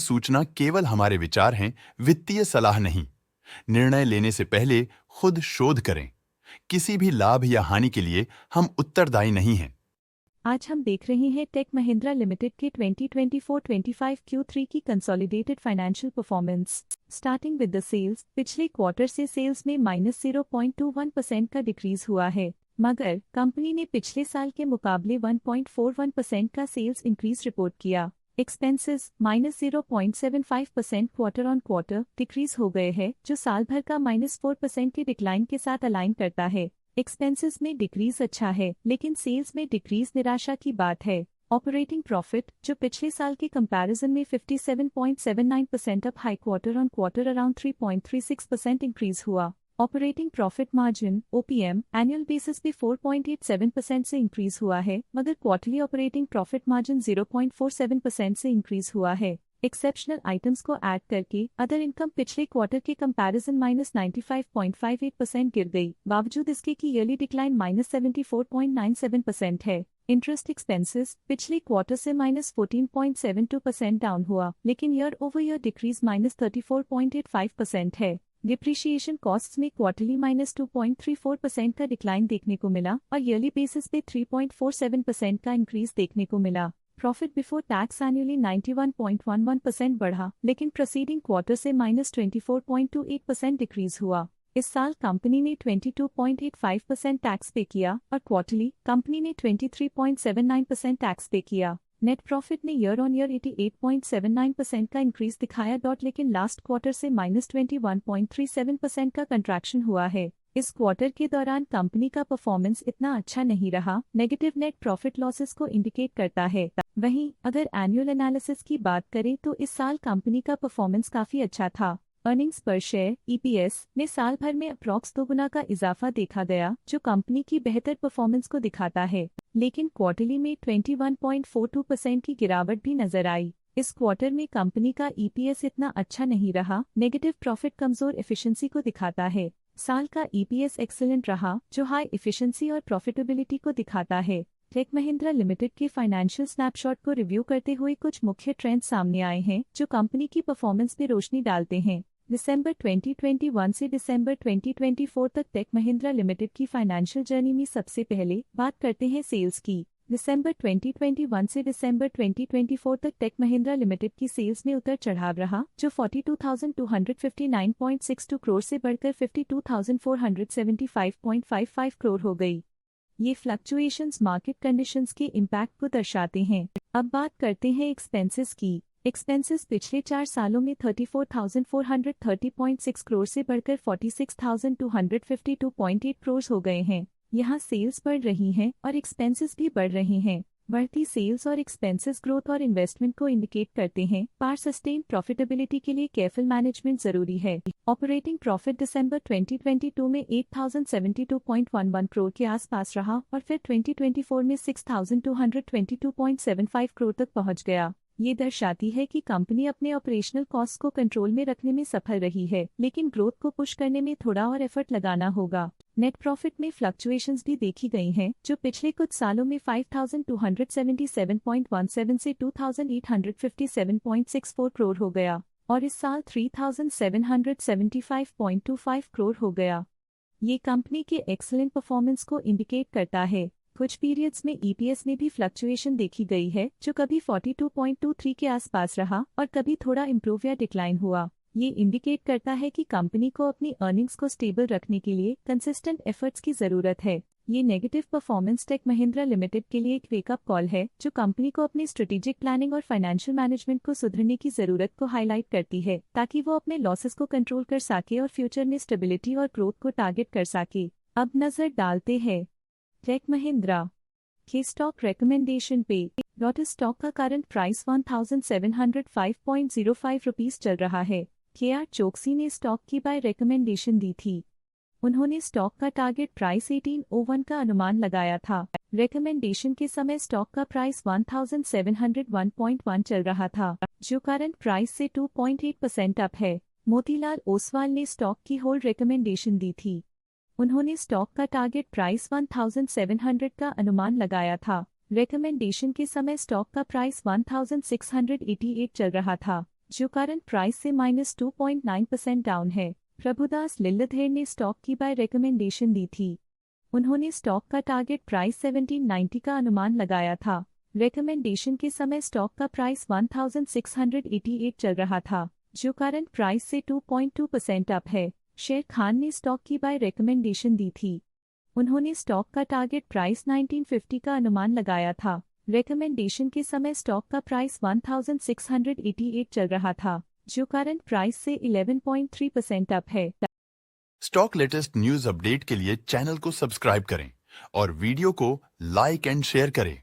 सूचना केवल हमारे विचार हैं, वित्तीय सलाह नहीं। निर्णय लेने से पहले खुद शोध करें। किसी भी लाभ या हानि के लिए हम उत्तरदायी नहीं हैं। आज हम देख रहे हैं टेक महिंद्रा लिमिटेड के 2024-25 Q3 की consolidated financial performance. Starting with the sales, पिछले क्वार्टर से सेल्स में -0.21% का डिक्रीज हुआ है, मगर कंपनी ने पिछले साल के मुकाबले 1.41% का सेल्स इंक्रीज रिपोर्ट किया। Expenses -0.75% quarter on quarter decrease हो गए हैं, जो साल भर का -4% के डिक्लाइन के साथ अलाइन करता है। एक्सपेंसेस में डिक्रीज अच्छा है, लेकिन सेल्स में डिक्रीज निराशा की बात है। ऑपरेटिंग प्रॉफिट, जो पिछले साल के कंपैरिजन में 57.79% up high quarter on quarter around 3.36% increase हुआ। Operating profit margin OPM annual basis पे 4.87% से इंक्रीज हुआ है, मगर क्वार्टरली ऑपरेटिंग प्रॉफिट मार्जिन 0.47% से इंक्रीज हुआ है। एक्सेप्शनल आइटम्स को ऐड करके अदर इनकम पिछले क्वार्टर के कंपैरिजन -95.58% गिर गई, बावजूद इसके कि ईयरली डिक्लाइन -74.97% है। इंटरेस्ट एक्सपेंसेस पिछले क्वार्टर से -14.72% डाउन हुआ, लेकिन ईयर ओवर ईयर डिक्रीज -34.85% है। डिप्रिशिएशन कॉस्ट्स में क्वार्टरली -2.34% का डिक्लाइन देखने को मिला और ईयरली बेसिस पे 3.47% का इंक्रीज देखने को मिला। प्रॉफिट बिफोर टैक्स एनुअली 91.11% बढ़ा, लेकिन प्रोसीडिंग क्वार्टर से -24.28% डिक्रीज हुआ। इस साल कंपनी ने 22.85% टैक्स पे किया और क्वार्टरली कंपनी ने 23.79% टैक्स पे किया। नेट प्रॉफिट ने ईयर ऑन ईयर 88.79% का इंक्रीज दिखाया, लेकिन लास्ट क्वार्टर से -21.37% का कंट्रैक्शन हुआ है। इस क्वार्टर के दौरान कंपनी का परफॉर्मेंस इतना अच्छा नहीं रहा, नेगेटिव नेट प्रॉफिट लॉसेस को इंडिकेट करता है। वहीं अगर एनुअल एनालिसिस की बात करें तो इस साल कंपनी का परफॉर्मेंस काफी अच्छा था। अर्निंग्स पर शेयर EPS में साल भर में अप्रॉक्स 2 गुना का इजाफा देखा गया, जो कंपनी की बेहतर परफॉर्मेंस को दिखाता है, लेकिन क्वार्टरली में 21.42% की गिरावट भी नजर आई। इस क्वार्टर में कंपनी का EPS इतना अच्छा नहीं रहा, नेगेटिव प्रॉफिट कमजोर एफिशिएंसी को दिखाता है। साल का EPS एक्सीलेंट रहा, जो हाई एफिशिएंसी और प्रॉफिटेबिलिटी को दिखाता है। टेक महिंद्रा लिमिटेड के फाइनेंशियल स्नैपशॉट को रिव्यू करते हुए कुछ मुख्य ट्रेंड्स सामने आए हैं, जो कंपनी की परफॉर्मेंस पे रोशनी डालते हैं। दिसंबर 2021 से दिसंबर 2024 तक टेक महिंद्रा लिमिटेड की फाइनेंशियल जर्नी में सबसे पहले बात करते हैं सेल्स की। दिसंबर 2021 से दिसंबर 2024 तक टेक महिंद्रा लिमिटेड की सेल्स में उतर चढ़ाव रहा, जो 42,259.62 करोड़ से बढ़कर 52,475.55 करोड़ हो गई। ये फ्लक्चुएशंस मार्केट कंडीशंस के इम्पैक्ट को दर्शाते हैं। अब बात करते हैं एक्सपेंसेस की। एक्सपेंसेस पिछले 4 सालों में 34,430.6 करोड़ से बढ़कर 46,252.8 करोड़ हो गए हैं। यहाँ सेल्स बढ़ रही हैं और एक्सपेंसेस भी बढ़ रहे हैं। बढ़ती सेल्स और एक्सपेंसेस ग्रोथ और इन्वेस्टमेंट को इंडिकेट करते हैं, पर सस्टेन प्रॉफिटेबिलिटी के लिए केयरफुल मैनेजमेंट जरूरी है। ऑपरेटिंग प्रॉफिट दिसंबर 2022 में 8,072.11 करोड़ के आसपास रहा और फिर 2024 में 6,222.75 करोड़ तक पहुंच गया। ये दर्शाती है कि कंपनी अपने ऑपरेशनल कॉस्ट को कंट्रोल में रखने में सफल रही है, लेकिन ग्रोथ को पुश करने में थोड़ा और एफर्ट लगाना होगा। नेट प्रॉफिट में फ्लक्चुएशंस भी देखी गई हैं, जो पिछले कुछ सालों में 5,277.17 से 2,857.64 करोड़ हो गया और इस साल 3,775.25 करोड़ हो गया। ये कंपनी के एक्सीलेंट परफॉर्मेंस को इंडिकेट करता है। कुछ पीरियड्स में EPS में भी फ्लक्चुएशन देखी गई है, जो कभी 42.23 के आसपास रहा और कभी थोड़ा इम्प्रूव या डिक्लाइन हुआ। ये इंडिकेट करता है कि कंपनी को अपनी अर्निंग्स को स्टेबल रखने के लिए कंसिस्टेंट एफर्ट्स की जरूरत है। ये negative performance Tech Mahindra limited के लिए एक वेकअप कॉल है, जो कंपनी को अपनी स्ट्रेटेजिक प्लानिंग और फाइनेंशियल मैनेजमेंट को सुधरने की जरूरत को हाईलाइट करती है, ताकि वो अपने लॉसेस को कंट्रोल कर सके और फ्यूचर में स्टेबिलिटी और ग्रोथ को टारगेट कर सके। अब नजर डालते हैं टेक महिंद्रा के स्टॉक रिकमेंडेशन पे। डॉट स्टॉक का करंट प्राइस 1705.05 रुपीस चल रहा है। KR चोकसी ने स्टॉक की बाय रिकमेंडेशन दी थी। उन्होंने स्टॉक का टारगेट प्राइस 1801 का अनुमान लगाया था। रिकमेंडेशन के समय स्टॉक का प्राइस 1701.1 चल रहा था, जो करंट प्राइस से 2.8% अप है। मोतीलाल ओसवाल ने स्टॉक की होल्ड रिकमेंडेशन दी थी। उन्होंने स्टॉक का टारगेट प्राइस 1700 का अनुमान लगाया था। रिकमेंडेशन के समय स्टॉक का प्राइस 1688 चल रहा था। जो करंट प्राइस से -2.9% डाउन है। प्रभुदास लिल्लाधर ने स्टॉक की बाय रिकमेंडेशन दी थी। उन्होंने स्टॉक का टारगेट प्राइस 1790 का अनुमान लगाया था। रिकमेंडेशन के समय स्टॉक का प्राइस 1688 चल रहा था, जो करंट प्राइस से 2.2% अप है। शेर खान ने स्टॉक की बाय रिकमेंडेशन दी थी। उन्होंने स्टॉक का टारगेट प्राइस 1950 का अनुमान लगाया था। रिकमेंडेशन के समय स्टॉक का प्राइस 1688 चल रहा था, जो करंट प्राइस से 11.3% अप है। स्टॉक लेटेस्ट न्यूज अपडेट के लिए चैनल को सब्सक्राइब करें और वीडियो को लाइक एंड शेयर करें।